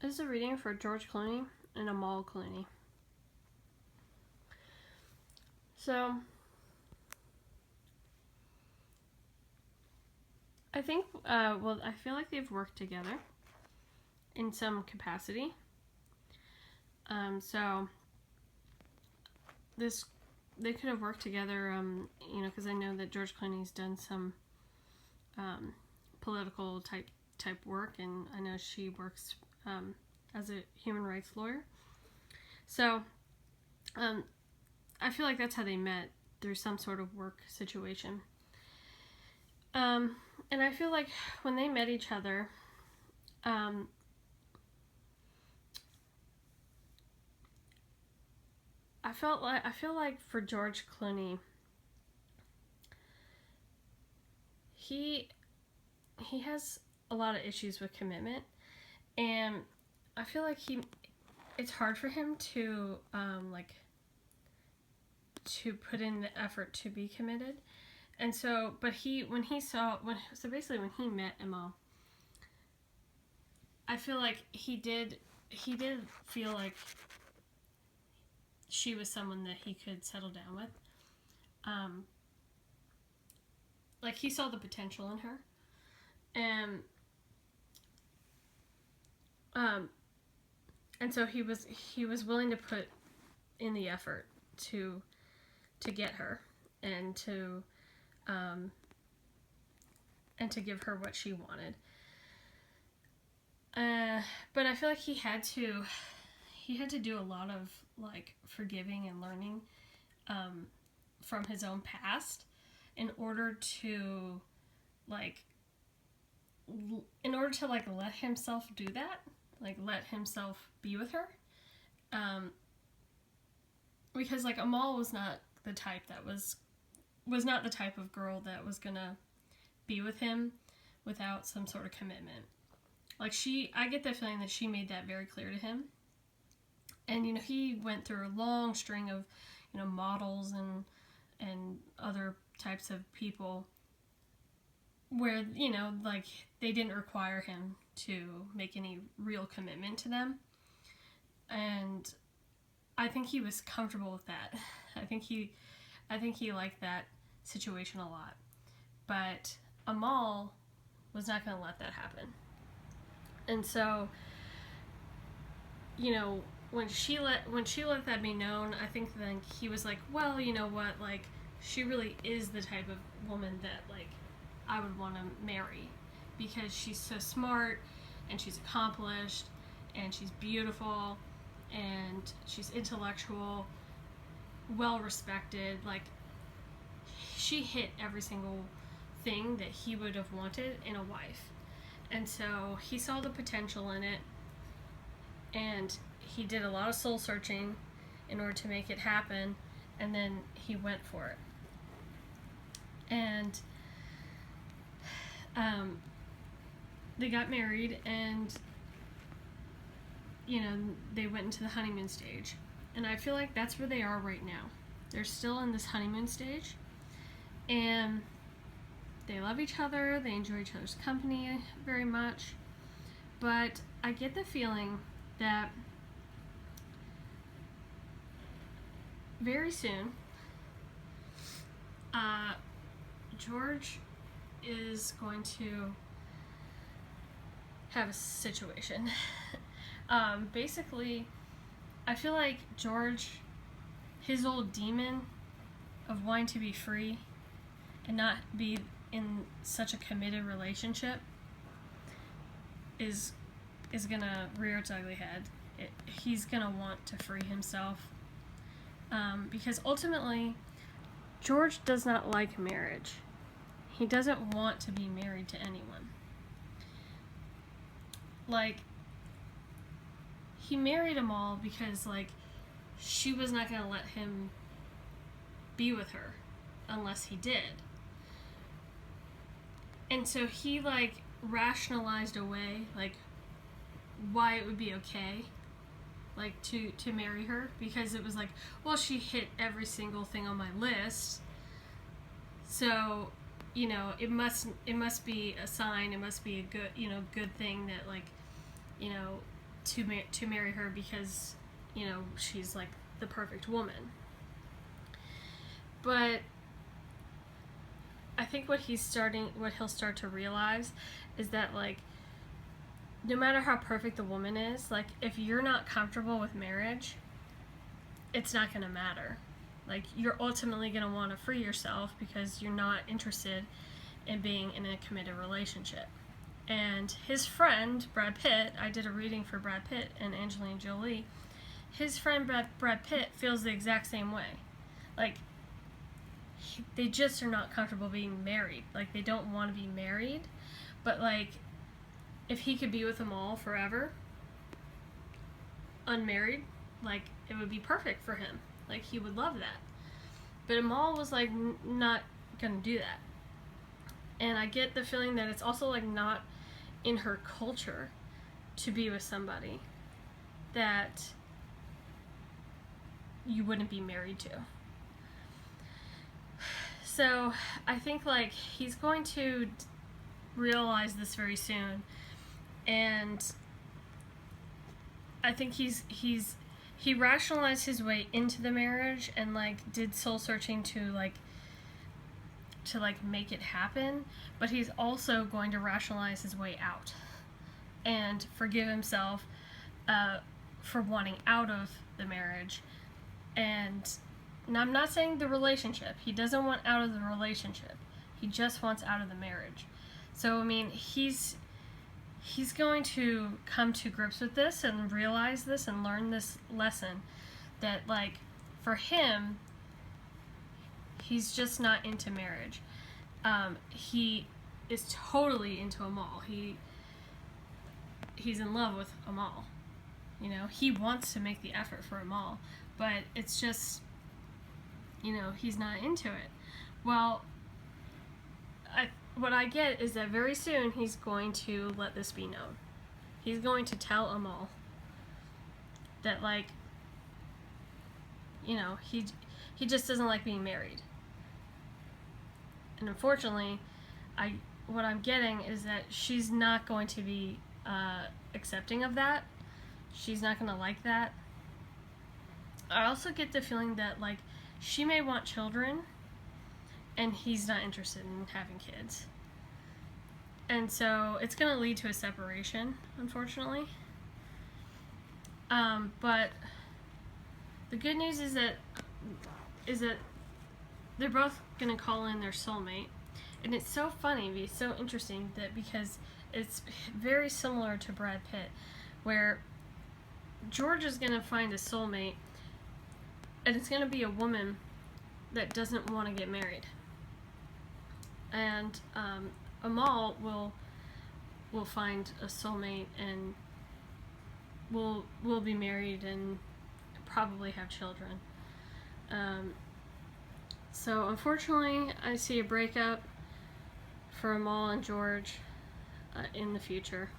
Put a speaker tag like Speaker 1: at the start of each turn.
Speaker 1: This is a reading for George Clooney and Amal Clooney. So, I think, I feel like they've worked together in some capacity. They could have worked together, because I know that George Clooney's done some political type work, and I know she works as a human rights lawyer. So, I feel like that's how they met, through some sort of work situation. And I feel like when they met each other, I feel like for George Clooney, he has a lot of issues with commitment, and I feel like it's hard for him to to put in the effort to be committed. And so, but when he met Amal, I feel like he did feel like she was someone that he could settle down with. Like, he saw the potential in her, and so he was willing to put in the effort to get her, and to give her what she wanted. But I feel like he had to do a lot of forgiving and learning from his own past in order to let himself do that, let himself be with her, because Amal was not the type of girl that was gonna be with him without some sort of commitment. I get the feeling that she made that very clear to him. And, he went through a long string of, models and other types of people where, they didn't require him to make any real commitment to them. And I think he was comfortable with that. I think he liked that situation a lot. But Amal was not going to let that happen. And so, when she let that be known, I think then he was like, well, you know what, she really is the type of woman that I would want to marry, because she's so smart, and she's accomplished, and she's beautiful, and she's intellectual, well respected. She hit every single thing that he would have wanted in a wife. And so he saw the potential in it, and he did a lot of soul searching in order to make it happen, and then he went for it. And they got married, and they went into the honeymoon stage. And I feel like that's where they are right now. They're still in this honeymoon stage, and they love each other, they enjoy each other's company very much. But I get the feeling that very soon, George is going to have a situation. Basically, I feel like George, his old demon of wanting to be free and not be in such a committed relationship, is gonna rear its ugly head. He's gonna want to free himself, because ultimately George does not like marriage. He doesn't want to be married to anyone. He married Amal because she was not gonna let him be with her unless he did. And so he rationalized away why it would be okay to marry her, because it was well, she hit every single thing on my list, so it must be a sign, it must be a good thing that to marry her because, you know, she's like the perfect woman. But I think what he'll start to realize is that, like, no matter how perfect the woman is, like, if you're not comfortable with marriage, it's not going to matter. Like, you're ultimately going to want to free yourself because you're not interested in being in a committed relationship. And his friend, Brad Pitt, I did a reading for Brad Pitt and Angelina Jolie. His friend Brad Pitt feels the exact same way. Like, they just are not comfortable being married. Like, they don't want to be married, but, like, if he could be with them all forever, unmarried, like, it would be perfect for him. Like, he would love that. But Amal was, like, not gonna do that. And I get the feeling that it's also, like, not in her culture to be with somebody that you wouldn't be married to. So I think, like, he's going to realize this very soon, and I think he rationalized his way into the marriage and, like, did soul searching to make it happen, but he's also going to rationalize his way out and forgive himself for wanting out of the marriage. And I'm not saying the relationship. He doesn't want out of the relationship. He just wants out of the marriage. So, I mean, he's going to come to grips with this and realize this and learn this lesson that, like, for him, he's just not into marriage. He is totally into Amal. He's in love with Amal. You know, he wants to make the effort for Amal, but it's just, you know, he's not into it. Well, what I get is that very soon he's going to let this be known. He's going to tell Amal that, like, you know, he just doesn't like being married. And unfortunately, what I'm getting is that she's not going to be accepting of that. She's not going to like that. I also get the feeling that, like, she may want children, and he's not interested in having kids. And so it's going to lead to a separation, unfortunately. But the good news is that they're both going to call in their soulmate. And it's so funny, it's so interesting that because it's very similar to Brad Pitt, where George is going to find a soulmate, and it's going to be a woman that doesn't want to get married. And Amal will find a soulmate and will be married and probably have children. So unfortunately, I see a breakup for Amal and George in the future.